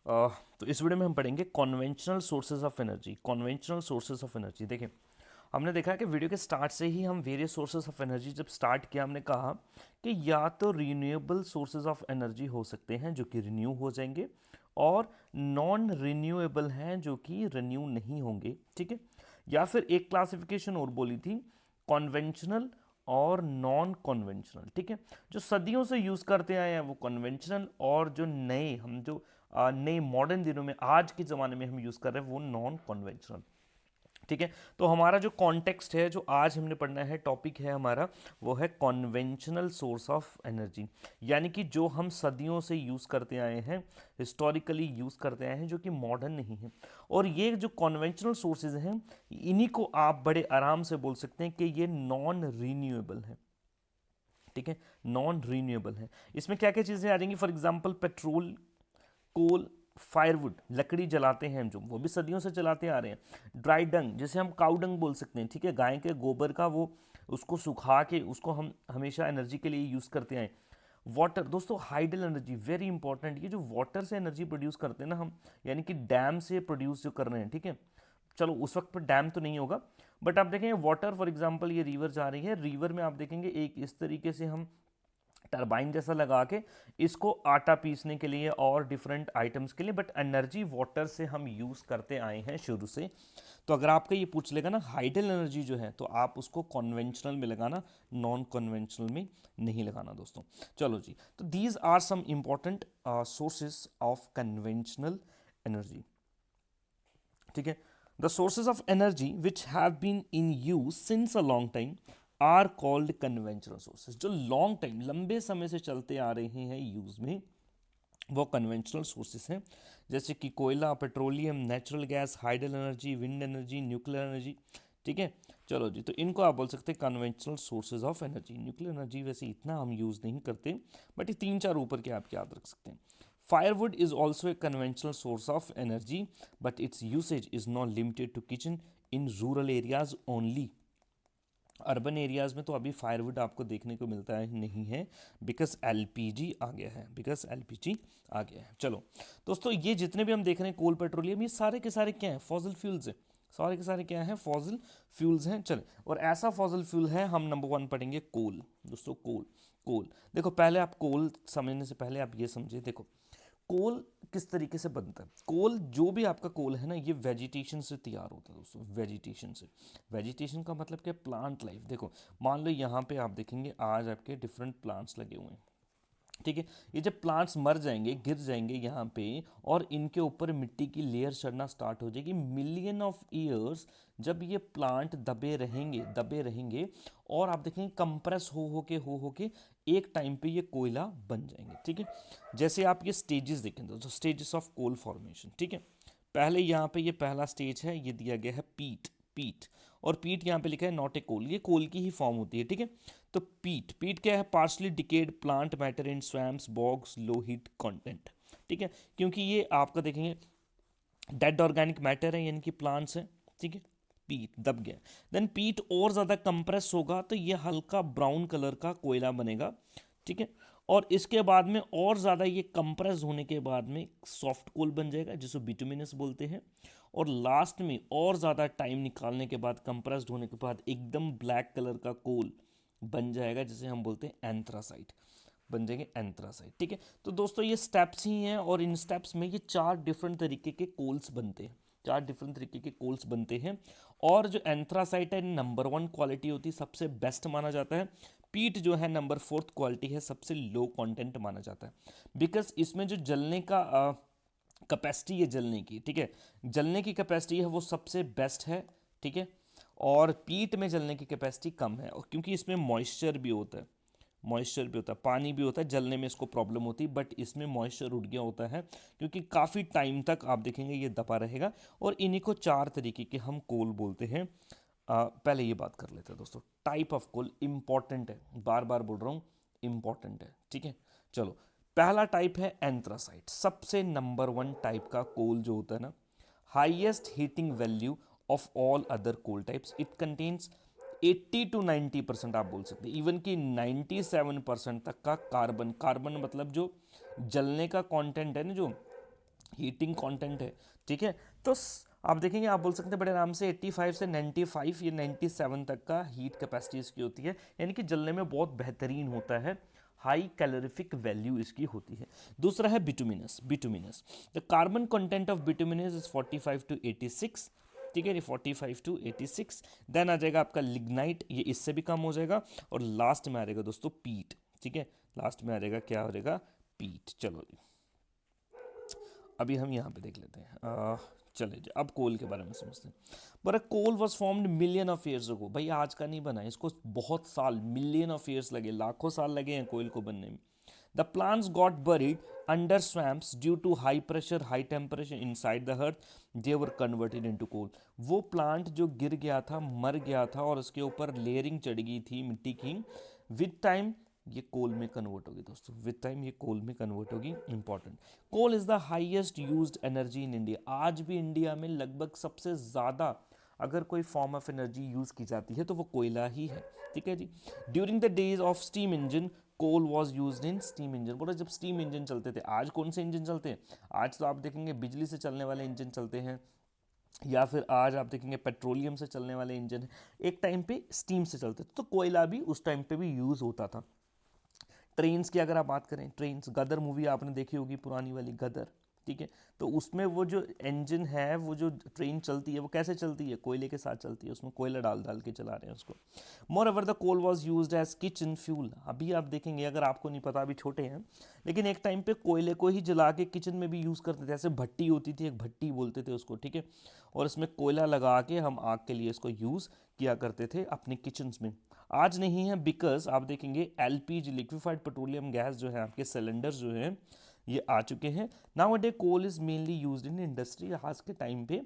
तो इस वीडियो में हम पढ़ेंगे conventional sources of energy. Conventional sources of energy देखिए, हमने देखा कि वीडियो के स्टार्ट से ही हम वेरियस सोर्सेज ऑफ एनर्जी जब स्टार्ट किया, हमने कहा कि या तो रीन्यूएबल सोर्सेज ऑफ एनर्जी हो सकते हैं जो कि रिन्यू हो जाएंगे, और नॉन रिन्यूएबल हैं जो कि रिन्यू नहीं होंगे, ठीक है। या फिर एक क्लासिफिकेशन और बोली थी, कॉन्वेंशनल और नॉन कॉन्वेंशनल, ठीक है। जो सदियों से यूज़ करते आए हैं वो कन्वेंशनल, और जो नए हम जो नए मॉडर्न दिनों में आज के ज़माने में हम यूज़ कर रहे हैं वो नॉन कन्वेंशनल, ठीक है। तो हमारा जो कॉन्टेक्स्ट है, जो आज हमने पढ़ना है, टॉपिक है हमारा, वो है कॉन्वेंशनल सोर्स ऑफ एनर्जी। यानी कि जो हम सदियों से यूज़ करते आए हैं, हिस्टोरिकली यूज़ करते आए हैं, जो कि मॉडर्न नहीं है। और ये जो कॉन्वेंशनल सोर्सेज हैं, इन्हीं को आप बड़े आराम से बोल सकते हैं कि ये नॉन रीन्यूएबल है, ठीक है। नॉन रीन्यूएबल है। इसमें क्या क्या चीज़ें आ जाएंगी? For example petrol, coal, firewood, लकड़ी जलाते हैं हम, जो वो भी सदियों से चलाते आ रहे हैं। ड्राई डंग, जैसे हम काउ डंग बोल सकते हैं, ठीक है, गाय के गोबर का, वो उसको सुखा के उसको हम हमेशा एनर्जी के लिए यूज़ करते आए। वाटर दोस्तों, हाइडल एनर्जी वेरी इंपॉर्टेंट। ये जो वाटर से एनर्जी प्रोड्यूस करते हैं ना हम, यानी कि डैम से प्रोड्यूस जो कर रहे हैं, ठीक है। चलो उस वक्त पर डैम तो नहीं होगा, बट आप देखेंगे वाटर, फॉर एग्जांपल ये रिवर जा रही है, रिवर में आप देखेंगे एक इस तरीके से हम टरबाइन जैसा लगा के इसको आटा पीसने के लिए और डिफरेंट आइटम्स के लिए, बट एनर्जी वाटर से हम यूज़ करते आए हैं शुरू से। तो अगर आपका ये पूछ लेगा ना हाइडल एनर्जी जो है, तो आप उसको कॉन्वेंशनल में लगाना, नॉन कॉन्वेंशनल में नहीं लगाना दोस्तों। चलो जी, तो these are some important sources of conventional energy, ठीक है। The sources of energy which have been in use since a long time are called conventional sources. जो लॉन्ग टाइम, लंबे समय से चलते आ रहे हैं यूज में, वो कन्वेंशनल सोर्सेज हैं। जैसे कि कोयला, petroleum, natural gas, hydel energy, wind energy, nuclear energy, ठीक है। चलो जी, तो इनको आप बोल सकते हैं conventional sources of energy. Nuclear energy वैसे इतना हम यूज़ नहीं करते, बट ये तीन चार ऊपर के आप याद रख सकते हैं। Firewood is also a conventional source of energy, but its usage is not limited to kitchen in rural areas only. Urban areas में तो अभी फायरवुड आपको देखने को मिलता है नहीं है, बिकॉज एलपीजी आ गया है, बिकॉज एलपीजी आ गया है। चलो दोस्तों, ये जितने भी हम देख रहे हैं कोल, पेट्रोलियम, ये सारे के सारे क्या हैं? फॉसिल फ्यूल्स हैं। सारे के सारे क्या हैं? फॉसिल फ्यूल्स हैं। चले, और ऐसा फॉसिल फ्यूल है, हम नंबर वन पढ़ेंगे कोल। दोस्तों कोल, कोल देखो, पहले आप कोल समझने से पहले आप ये समझे, देखो कोल किस तरीके से बनता है। कोल, जो भी आपका कोल है ना, ये वेजिटेशन से तैयार होता है दोस्तों, वेजिटेशन से। वेजिटेशन का मतलब क्या? Plant life. देखो मान लो यहाँ पे आप देखेंगे आज आपके डिफरेंट प्लांट्स लगे हुए हैं, ठीक है। ये जब प्लांट्स मर जाएंगे, गिर जाएंगे यहाँ पे, और इनके ऊपर मिट्टी की लेयर चढ़ना स्टार्ट हो जाएगी, मिलियन ऑफ ईयर्स जब ये प्लांट दबे रहेंगे, दबे रहेंगे, और आप देखेंगे कंप्रेस हो के एक टाइम पे ये कोयला बन जाएंगे, ठीक है। जैसे आप ये स्टेजेस देखें दोस्तों, स्टेजेस ऑफ कोल फॉर्मेशन, ठीक है। पहले यहाँ पे ये पहला स्टेज है, ये दिया गया है पीट, पीट, और पीट यहाँ पे लिखा है नॉट ए कोल, ये कोल की ही फॉर्म होती है, ठीक है। तो पीट, पीट क्या है? Partially decade plant matter in swamps, बॉग्स, low heat content, ठीक है। क्योंकि ये आपका देखेंगे डेड ऑर्गेनिक मैटर है, यानी कि प्लांट्स हैं, ठीक है। पीट दब गया, देन पीट और ज़्यादा कंप्रेस होगा तो ये हल्का ब्राउन कलर का कोयला बनेगा, ठीक है। और इसके बाद में और ज़्यादा ये कंप्रेस होने के बाद में सॉफ्ट कोल बन जाएगा, जिसको बिटुमिनस बोलते हैं। और लास्ट में और ज़्यादा टाइम निकालने के बाद, कंप्रेस्ड होने के बाद, एकदम ब्लैक कलर का कोल बन जाएगा, जिसे हम बोलते हैं एंथ्रासाइट, बन जाएंगे एंथ्रासाइट, ठीक है। तो दोस्तों ये स्टेप्स ही हैं, और इन स्टेप्स में ये चार डिफरेंट तरीके के कोल्स बनते हैं, चार डिफरेंट तरीके के कोल्स बनते हैं। और जो एंथ्रासाइट है, नंबर वन क्वालिटी होती है, सबसे बेस्ट माना जाता है। पीट जो है नंबर फोर्थ क्वालिटी है, सबसे लो कंटेंट माना जाता है, बिकॉज इसमें जो जलने का कैपेसिटी है, जलने की, ठीक है, जलने की कैपेसिटी है वो सबसे बेस्ट है, ठीक है। और पीट में जलने की कैपेसिटी कम है, और क्योंकि इसमें मॉइस्चर भी होता है, मॉइस्चर भी होता है, पानी भी होता है, जलने में इसको प्रॉब्लम होती है, बट इसमें मॉइस्चर उड़ गया होता है, क्योंकि काफ़ी टाइम तक आप देखेंगे ये दबा रहेगा। और इन्हीं को चार तरीके के हम कोल बोलते हैं। पहले ये बात कर लेते हैं दोस्तों, टाइप ऑफ कोल इंपॉर्टेंट है, बार बार बोल रहा हूँ, इंपॉर्टेंट है, ठीक है। चलो, पहला टाइप है एंथ्रासाइट, सबसे नंबर वन टाइप का कोल जो होता है ना, highest heating value of all other coal types, it contains 80 to 90%, आप बोल सकते हैं इवन कि 97% तक का कार्बन। कार्बन मतलब जो जलने का कंटेंट है ना, जो हीटिंग कंटेंट है, ठीक है। तो आप देखेंगे, आप बोल सकते हैं बड़े आराम से 85 से 95 या 97 तक का हीट कैपेसिटी इसकी होती है, यानी कि जलने में बहुत बेहतरीन होता है, हाई कैलोरीफिक वैल्यू इसकी होती है। दूसरा है bituminous. Bituminous, the carbon content of bituminous is 45 to 86, ठीक है, 45 टू 86। देन आ जाएगा आपका लिग्नाइट, ये इससे भी कम हो जाएगा। और लास्ट में आ जाएगा दोस्तों पीट, ठीक है, लास्ट में आ जाएगा क्या हो जाएगा, पीट। चलो जी, अभी हम यहाँ पे देख लेते हैं। चले जी, अब कोल के बारे में समझते हैं। But coal was formed million of years ago. भाई आज का नहीं बना, इसको बहुत साल, मिलियन ऑफ ईयर्स लगे, लाखों साल लगे हैं कोयल को बनने में। The plants got buried under swamps due to high pressure, high temperature inside the earth, they were converted into coal. वो प्लांट जो गिर गया था, मर गया था, और उसके ऊपर लेयरिंग चढ़ गई थी मिट्टी की, विद टाइम ये कोल में कन्वर्ट होगी दोस्तों, विद टाइम ये कोल में कन्वर्ट होगी। Important, coal is the highest used energy in India. आज भी इंडिया में लगभग सबसे ज़्यादा अगर कोई फॉर्म ऑफ एनर्जी यूज़ की जाती है तो वो कोयला ही है, ठीक है जी। During the days of steam engine, coal was use in steam engine. बोलो जब स्टीम इंजन चलते थे, आज कौन से इंजन चलते हैं? आज तो आप देखेंगे बिजली से चलने वाले इंजन चलते हैं, या फिर आज आप देखेंगे पेट्रोलियम से चलने वाले इंजन है। एक टाइम पे स्टीम से चलते थे, तो कोयला भी उस टाइम पे भी यूज़ होता था। ट्रेन्स की अगर आप बात करें, ट्रेन्स, गदर मूवी आपने देखी होगी, पुरानी वाली गदर, ठीक है, तो उसमें वो जो इंजन है, वो जो ट्रेन चलती है, वो कैसे चलती है? कोयले के साथ चलती है, उसमें कोयला डाल डाल के चला रहे हैं उसको। Moreover the coal was use as kitchen fuel. अभी आप देखेंगे, अगर आपको नहीं पता, अभी छोटे हैं, लेकिन एक टाइम पे कोयले को ही जला के किचन में भी यूज़ करते थे। ऐसे भट्टी होती थी, एक भट्टी बोलते थे उसको, ठीक है, और इसमें कोयला लगा के हम आग के लिए इसको यूज़ किया करते थे अपने किचन्स में। आज नहीं है, बिकॉज आप देखेंगे एलपीजी, लिक्विफाइड पेट्रोलियम गैस जो है, आपके सिलेंडर जो है, ये आ चुके हैं। Now a day coal is mainly used in industry. आज के टाइम पे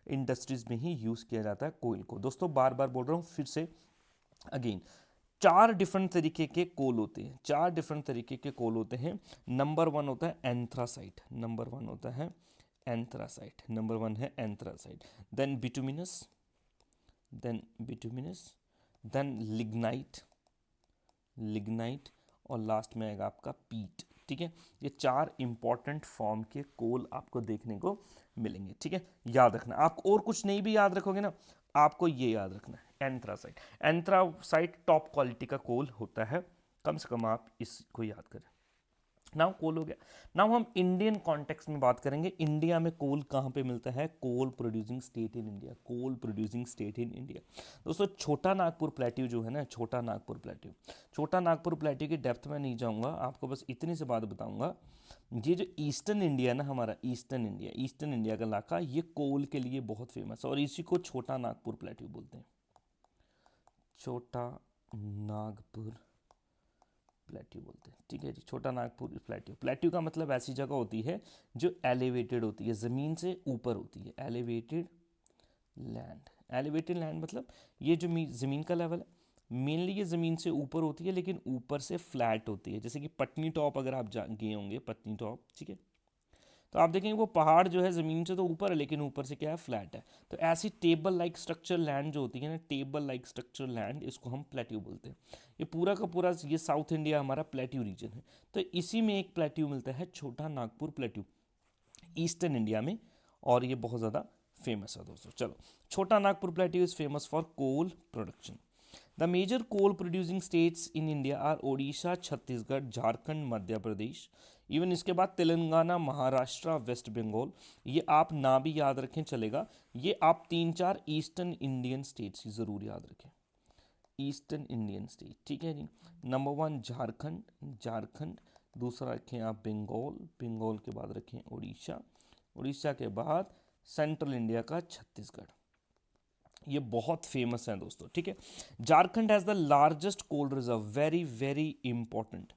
इंडस्ट्रीज में ही यूज़ किया जाता है कोयल को। दोस्तों बार बार बोल रहा हूँ फिर से अगेन, 4 डिफरेंट तरीके के कोल होते हैं, 4 डिफरेंट तरीके के कोल होते हैं। नंबर 1 होता है एंथ्रासाइट, नंबर 1 होता है एंथ्रासाइट, नंबर 1 है anthracite. Then bituminous, then bituminous, then lignite, lignite, और लास्ट में आएगा आपका पीट, ठीक है। ये 4 इंपॉर्टेंट फॉर्म के कोल आपको देखने को मिलेंगे, ठीक है, याद रखना। आप और कुछ नहीं भी याद रखोगे ना, आपको ये याद रखना है, एंथ्रासाइट। एंथ्रासाइट टॉप क्वालिटी का कोल होता है, कम से कम आप इसको याद करें। नाउ कोल हो गया। नाउ हम इंडियन कॉन्टेक्स्ट में बात करेंगे। इंडिया में कोल कहाँ पे मिलता है? Coal producing state in India, coal producing state in India. दोस्तों छोटा नागपुर प्लेट्यू जो है ना, छोटा नागपुर प्लेट्यू, छोटा नागपुर प्लेट्यू की डेप्थ में नहीं जाऊँगा, आपको बस इतनी सी बात बताऊँगा। ये जो ईस्टर्न इंडिया ना हमारा, ईस्टर्न इंडिया, ईस्टर्न इंडिया का इलाका, ये कोल के लिए बहुत फेमस है, और इसी को छोटा नागपुर प्लेट्यू बोलते हैं, छोटा नागपुर प्लेट्यू बोलते हैं, ठीक है जी, छोटा नागपुर प्लेट्यू। प्लेट्यू का मतलब ऐसी जगह होती है जो एलिवेटेड होती है, ज़मीन से ऊपर होती है, एलिवेटेड लैंड। एलिवेटेड लैंड मतलब ये जो ज़मीन का लेवल है, मेनली ये ज़मीन से ऊपर होती है, लेकिन ऊपर से फ्लैट होती है। जैसे कि पटनी टॉप अगर आप गए होंगे, पटनी टॉप, ठीक है, तो आप देखेंगे वो पहाड़ जो है ज़मीन से तो ऊपर है, लेकिन ऊपर से क्या है, फ्लैट है। तो ऐसी टेबल लाइक स्ट्रक्चर लैंड जो होती है ना, टेबल लाइक स्ट्रक्चर लैंड, इसको हम प्लेट्यू बोलते हैं। ये पूरा का पूरा ये साउथ इंडिया हमारा प्लेट्यू रीजन है। तो इसी में एक प्लेट्यू मिलता है, छोटा नागपुर प्लेट्यू, ईस्टर्न इंडिया में, और ये बहुत ज़्यादा फेमस है दोस्तों। चलो, Chota Nagpur plateau is famous for coal production. The major coal producing states in India are Odisha, Chhattisgarh, Jharkhand, Madhya Pradesh. Even इसके बाद तेलंगाना, महाराष्ट्र, वेस्ट बंगाल। ये आप ना भी याद रखें चलेगा, ये आप 3-4 ईस्टर्न इंडियन स्टेट्स ज़रूर याद रखें, ईस्टर्न इंडियन स्टेट, ठीक है जी। नंबर 1 झारखंड, झारखंड, दूसरा रखें आप बंगाल, बंगाल के बाद रखें उड़ीसा, उड़ीसा के बाद सेंट्रल इंडिया का छत्तीसगढ़। ये बहुत फेमस है दोस्तों, ठीक है। Jharkhand has the largest coal reserve, very very important.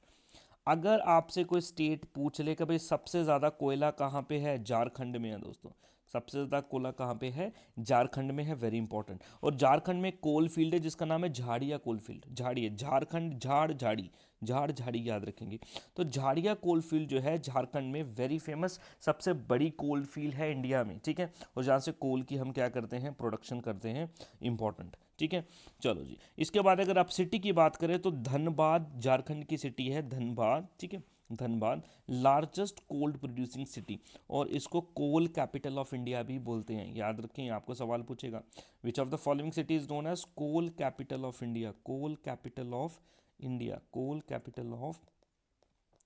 अगर आपसे कोई स्टेट पूछ ले कि भाई सबसे ज़्यादा कोयला कहाँ पे है, झारखंड में है दोस्तों, सबसे ज़्यादा कोयला कहाँ पे है, झारखंड में है, वेरी इंपॉर्टेंट। और झारखंड में कोल फील्ड है जिसका नाम है झाड़िया कोल फील्ड, झाड़ी है, झारखंड, झाड़ झाड़ी, झाड़ झाड़ी याद रखेंगे। तो झाड़िया कोल फील्ड जो है झारखंड में वेरी फेमस, सबसे बड़ी कोल फील्ड है इंडिया में, ठीक है, और जहाँ से कोल की हम क्या करते हैं, प्रोडक्शन करते हैं, इंपॉर्टेंट, ठीक है। चलो जी, इसके बाद अगर आप सिटी की बात करें तो धनबाद झारखंड की सिटी है, धनबाद, ठीक है, Dhanbad largest cold producing city, और इसको कोल कैपिटल ऑफ इंडिया भी बोलते हैं, याद रखें आपको सवाल पूछेगा। Which of the following city is known as coal capital of India, coal capital of India, coal capital of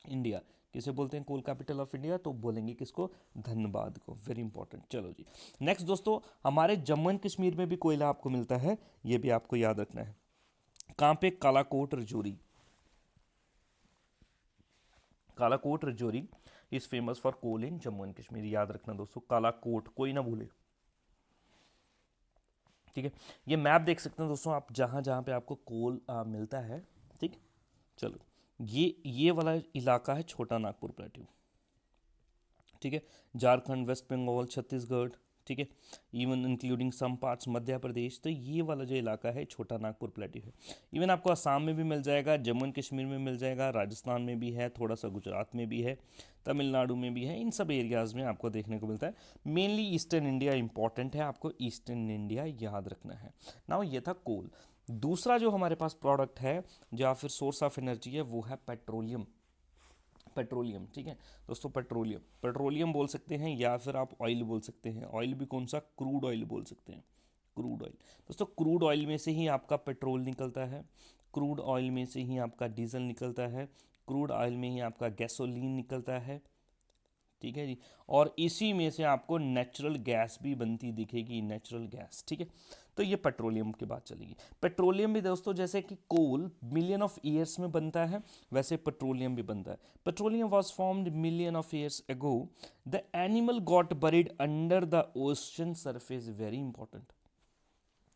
India किसे बोलते हैं कोल कैपिटल ऑफ इंडिया? तो बोलेंगे किसको? धनबाद को। Very important. चलो जी नेक्स्ट दोस्तों, हमारे जम्मू एंड कश्मीर में भी कोयला आपको मिलता है, ये भी आपको याद रखना है। कहाँ पे? Kalakot Rajouri. Kalakot Rajouri is famous for coal in Jammu and Kashmir, याद रखना दोस्तों, कालाकोट, कोई ना भूले। ठीक है, ये मैप देख सकते हैं दोस्तों आप, जहां जहां पे आपको कोल मिलता है। ठीक, चलो ये वाला इलाका है छोटा नागपुर प्लेट्यू। ठीक है, झारखंड, वेस्ट बंगाल, छत्तीसगढ़, ठीक है, even including some parts Madhya Pradesh, तो ये वाला जो इलाका है छोटा नागपुर प्लेट्यू है। इवन आपको असम में भी मिल जाएगा, जम्मू एंड कश्मीर में मिल जाएगा, राजस्थान में भी है, थोड़ा सा गुजरात में भी है, तमिलनाडु में भी है, इन सब एरियाज़ में आपको देखने को मिलता है। मेनली ईस्टर्न इंडिया इंपॉर्टेंट है, आपको ईस्टर्न इंडिया याद रखना है। नाउ ये था कोल। दूसरा जो हमारे पास प्रोडक्ट है या फिर सोर्स ऑफ एनर्जी है वो है पेट्रोलियम। पेट्रोलियम, ठीक है दोस्तों, पेट्रोलियम, पेट्रोलियम बोल सकते हैं या फिर आप ऑयल बोल सकते हैं। ऑयल भी कौन सा? क्रूड ऑयल बोल सकते हैं, क्रूड ऑयल। दोस्तों क्रूड ऑयल में से ही आपका पेट्रोल निकलता है, क्रूड ऑयल में से ही आपका डीजल निकलता है, क्रूड ऑयल में ही आपका गैसोलीन निकलता है। ठीक है जी, और इसी में से आपको नेचुरल गैस भी बनती दिखेगी, नेचुरल गैस। ठीक है, तो ये पेट्रोलियम की बात चलेगी। पेट्रोलियम भी दोस्तों जैसे कि कोल मिलियन ऑफ ईयर्स में बनता है, वैसे पेट्रोलियम भी बनता है। Petroleum was formed million of years ago, the animal got buried under the ocean surface. Very important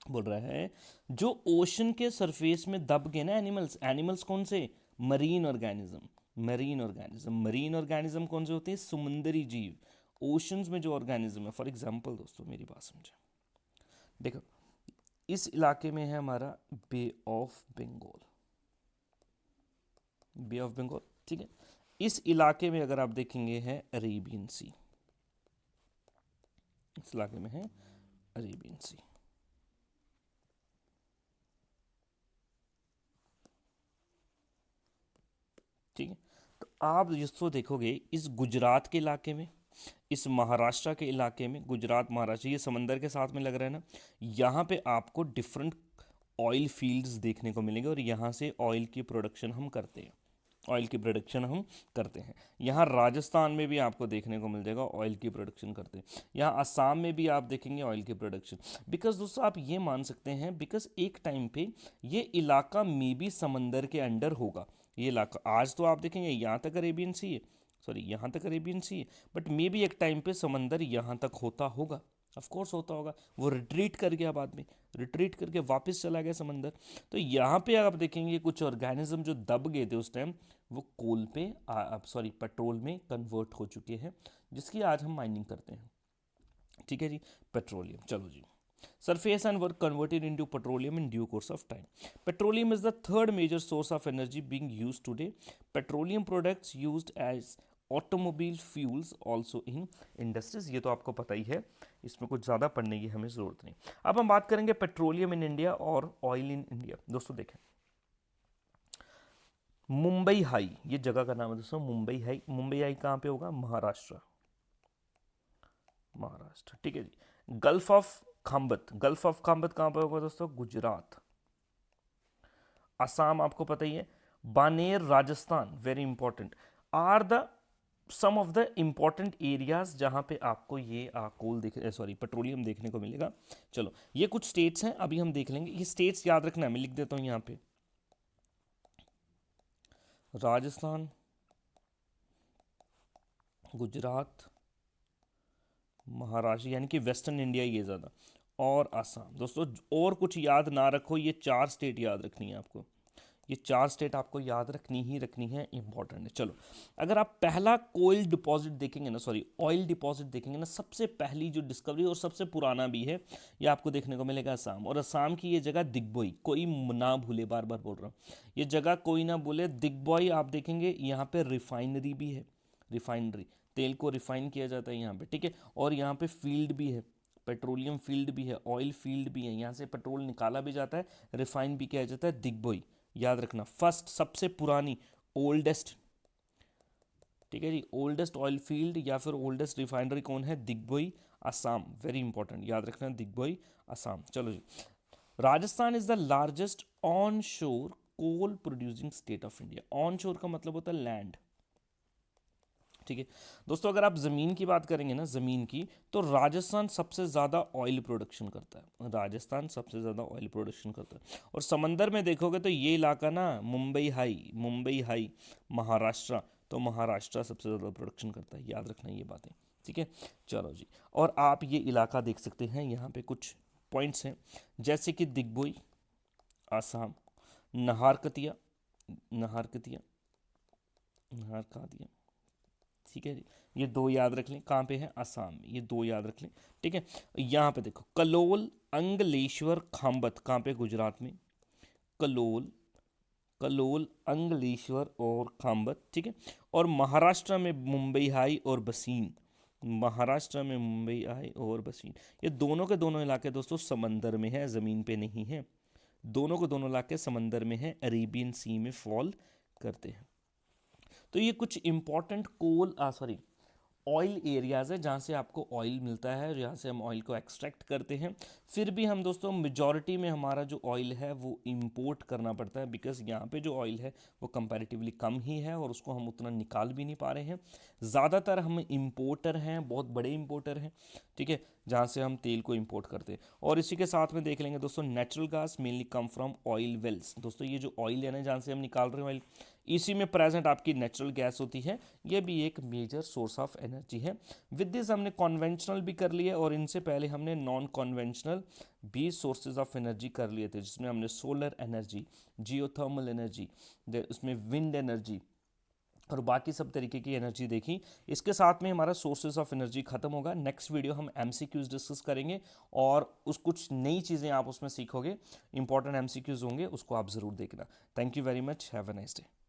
बोल रहा है, जो ओशन के सरफेस में दब गए ना एनिमल्स, एनिमल्स कौन से? Marine organism, marine organism. Marine organism कौन से होते हैं? समुद्री जीव, ओशंस में जो ऑर्गेनिज्म है। फॉर एग्जांपल दोस्तों मेरी बात समझे, देखो इस इलाके में है हमारा bay of Bengal, bay of Bengal, ठीक है। इस इलाके में अगर आप देखेंगे है अरेबियन सी, इस इलाके में है अरेबियन सी। ठीक है, तो आप जिसको देखोगे इस गुजरात के इलाके में, इस महाराष्ट्र के इलाके में, गुजरात महाराष्ट्र ये समंदर के साथ में लग रहा है ना, यहाँ पे आपको डिफरेंट ऑयल फील्ड्स देखने को मिलेंगे और यहाँ से ऑयल की प्रोडक्शन हम करते हैं, ऑयल की प्रोडक्शन हम करते हैं। यहाँ राजस्थान में भी आपको देखने को मिल जाएगा ऑयल की प्रोडक्शन करते हैं, यहाँ असम में भी आप देखेंगे ऑयल की प्रोडक्शन। बिकॉज दोस्तों आप ये मान सकते हैं, बिकॉज एक टाइम पे ये इलाका मे भी समंदर के अंडर होगा। ये इलाका आज तो आप देखेंगे यहाँ तक अरेबियन सी है, सॉरी यहाँ तक अरेबियन सी है, बट मे भी एक टाइम पे समंदर यहाँ तक होता होगा, ऑफ कोर्स होता होगा। वो रिट्रीट कर गया, बाद में रिट्रीट करके वापस चला गया समंदर। तो यहाँ पे आप देखेंगे कुछ ऑर्गेनिज्म जो दब गए थे उस टाइम, वो कोल पे सॉरी पेट्रोल में कन्वर्ट हो चुके हैं, जिसकी आज हम माइनिंग करते हैं। ठीक है जी, पेट्रोलियम। चलो जी, surface and were converted into petroleum in due course of time. Petroleum is the third major source of energy being used today. Petroleum products used as automobile fuels also in industries, ये तो आपको पता ही है, इसमें कुछ ज़्यादा पढ़ने की हमें ज़रूरत नहीं। अब हम बात करेंगे पेट्रोलियम इन इंडिया और ऑयल इन इंडिया। दोस्तों देखें, मुंबई हाई, ये जगह का नाम है दोस्तों, मुंबई हाई। मुंबई हाई कहाँ पे होगा? महाराष्ट्र, महाराष्ट्र। ठीक है जी, गल्फ ऑफ खाम्बत, गल्फ ऑफ खाम्बत कहाँ पे होगा दोस्तों? गुजरात। असम आपको पता ही है, बानेर Rajasthan, very important, are the some of the important areas जहां पे आपको ये कोल सॉरी पेट्रोलियम देखने को मिलेगा। चलो ये कुछ स्टेट्स हैं, अभी हम देख लेंगे। ये स्टेट्स याद रखना है, मैं लिख देता हूं यहाँ पे, राजस्थान, गुजरात, महाराष्ट्र, यानी कि वेस्टर्न इंडिया ये ज़्यादा, और आसाम। दोस्तों और कुछ याद ना रखो, ये 4 स्टेट याद रखनी है आपको, ये 4 स्टेट आपको याद रखनी ही रखनी है, इंपॉर्टेंट है। चलो अगर आप पहला कोयल डिपॉजिट देखेंगे ना, सॉरी ऑयल डिपॉजिट देखेंगे ना, सबसे पहली जो डिस्कवरी और सबसे पुराना भी है, ये आपको देखने को मिलेगा असम। और असम की ये जगह दिग्बोई, कोई ना भूले, बार बार बोल रहा हूँ, ये जगह कोई ना भूले, दिग्बोई। आप देखेंगे यहाँ पे रिफाइनरी भी है, रिफाइनरी, तेल को रिफाइन किया जाता है यहाँ पे, ठीक है। और यहाँ पे फील्ड भी है, पेट्रोलियम फील्ड भी है, ऑयल फील्ड भी है, यहाँ से पेट्रोल निकाला भी जाता है, रिफाइन भी किया जाता है, दिग्बोई। याद रखना, फर्स्ट सबसे पुरानी ओल्डेस्ट ठीक है जी। ओल्डेस्ट ऑयल फील्ड या फिर ओल्डेस्ट रिफाइनरी कौन है? दिग्बोई, असम। वेरी इंपॉर्टेंट, याद रखना, दिग्बोई, असम। चलो जी। Rajasthan is the largest onshore coal producing state of India. Onshore का मतलब होता है लैंड, ठीक है दोस्तों। अगर आप ज़मीन की बात करेंगे ना, ज़मीन की, तो राजस्थान सबसे ज़्यादा ऑयल प्रोडक्शन करता है। राजस्थान सबसे ज़्यादा ऑयल प्रोडक्शन करता है। और समंदर में देखोगे तो ये इलाका ना, मुंबई हाई महाराष्ट्र, तो महाराष्ट्र सबसे ज़्यादा प्रोडक्शन करता है, याद रखना ये बातें, ठीक है। चलो जी। और आप ये इलाका देख सकते हैं, यहाँ पे कुछ पॉइंट्स हैं, जैसे कि दिग्बोई, आसाम, नहारकतिया, नहारकतिया, नहारकादिया, ठीक है जी। ये दो याद रख लें, कहाँ पे है? आसाम में, ये दो याद रख लें, ठीक है। यहाँ पे देखो, कलोल, अंगलेश्वर, खाम्बत, कहाँ पे? गुजरात में। कलोल, कलोल, अंगलेश्वर और खाम्बत, ठीक है। और महाराष्ट्र में मुंबई हाई और बसीन, महाराष्ट्र में मुंबई हाई और बसीन। ये दोनों के दोनों इलाके दोस्तों समंदर में है, ज़मीन पे नहीं है। दोनों के दोनों इलाके समंदर में है, अरेबियन सी में फॉल करते हैं। तो ये कुछ इंपॉर्टेंट ऑयल एरियाज़ है जहाँ से आपको ऑयल मिलता है, जहाँ से हम ऑयल को एक्सट्रैक्ट करते हैं। फिर भी हम दोस्तों मेजॉरिटी में हमारा जो ऑयल है वो इंपोर्ट करना पड़ता है, बिकॉज यहाँ पे जो ऑयल है वो कंपैरेटिवली कम ही है और उसको हम उतना निकाल भी नहीं पा रहे हैं। ज़्यादातर हम इंपोर्टर हैं, बहुत बड़े इंपोर्टर हैं, ठीक है, जहाँ से हम तेल को इंपोर्ट करते हैं। और इसी के साथ में देख लेंगे दोस्तों, natural gas mainly come from oil wells. दोस्तों ये जो ऑयल है ना, जहाँ से हम निकाल रहे हैं ऑयल, इसी में प्रेजेंट आपकी नेचुरल गैस होती है। ये भी एक मेजर सोर्स ऑफ एनर्जी है। विद दिस हमने कॉन्वेंशनल भी कर लिए और इनसे पहले हमने नॉन कॉन्वेंशनल भी सोर्सेज ऑफ एनर्जी कर लिए थे, जिसमें हमने सोलर एनर्जी, जियोथर्मल एनर्जी, उसमें विंड एनर्जी और बाकी सब तरीके की एनर्जी देखी। इसके साथ में हमारा सोर्सेज ऑफ एनर्जी खत्म होगा। नेक्स्ट वीडियो हम एमसीक्यूज डिस्कस करेंगे और उस कुछ नई चीज़ें आप उसमें सीखोगे, इंपॉर्टेंट एमसीक्यूज होंगे, उसको आप ज़रूर देखना। Thank you very much, have a nice day.